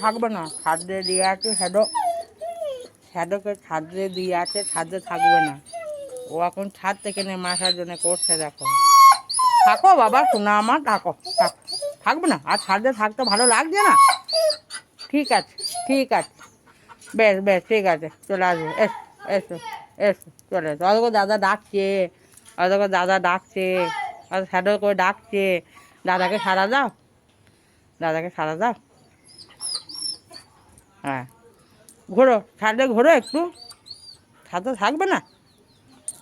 থাকবে না, ছাদে দিয়ে আছে শ্যাডো, শ্যাডোকে ছাদে দিয়ে আছে, ছাদে থাকবে না। ও এখন ছাদ থেকে নেমে আসার জন্য করছে, দেখো। থাকো বাবা, শোনা আমার, থাকো, থাকবে না। আর ছাদে থাকতে ভালো লাগছে না? ঠিক আছে, ঠিক আছে, বেশ বেশ, ঠিক আছে, চলে আসবো। এসো এসো এসো, চলে এসো। অত দাদা ডাকছে, অত দাদা ডাকছে, অত শ্যাডো করে ডাকছে। দাদাকে সারা দাও, দাদাকে সারা দাও। হ্যাঁ, ঘোরো, ছাদে ঘোরো একটু। ছাদে থাকবে না,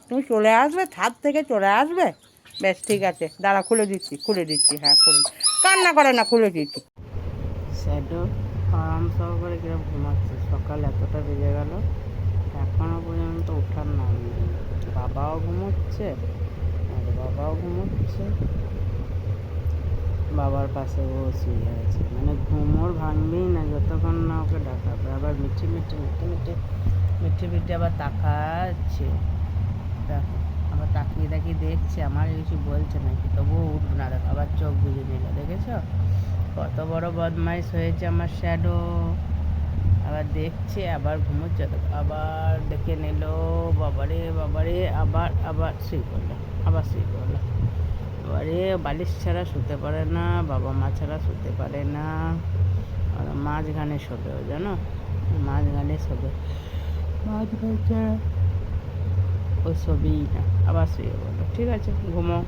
তুমি চলে আসবে, ছাদ থেকে চলে আসবে। বেশ ঠিক আছে, দাঁড়া, খুলে দিচ্ছি, খুলে দিচ্ছি, হ্যাঁ খুলে, কান্না করে না, খুলে দিচ্ছি। শ্যাডো আরাম সহকারে কিরম ঘুমাচ্ছে। সকাল এতটা বেজে গেল, এখনো পর্যন্ত ওঠার নাম নেই। বাবাও ঘুমোচ্ছে, আর বাবাও ঘুমোচ্ছে, বাবার পাশে ও শুয়ে আছে। মানে ঘুম ওর ভাঙবেই না যতক্ষণ না ওকে ডাকাবে। আবার মিঠি মিঠি মিঠি মিঠি মিঠি মিঠি আবার তাকাচ্ছে, দেখো, আবার তাকিয়ে তাকিয়ে দেখছে, আমার কিছু বলছে নাকি, তবুও উঠবে না। দেখো, আবার চোখ বুঝে নিল, দেখেছো কত বড় বদমাইশ হয়েছে আমার শ্যাডো। আবার দেখছে, আবার ঘুমোচ্ছে, আবার দেখে নিল, বাবারে বাবারে, আবার আবার শুয়ে পড়লো, আবার শুয়ে পড়লো। বাবারে, বালিশ ছাড়া শুতে পারে না, বাবা মা ছাড়া শুতে পারে না। আর মাঝখানে শোবে, জানো, মাঝখানে শোবে, মাঝখানে ছাড়া ও ছবিই না। আবার শুয়ে বললো, ঠিক আছে ঘুমো।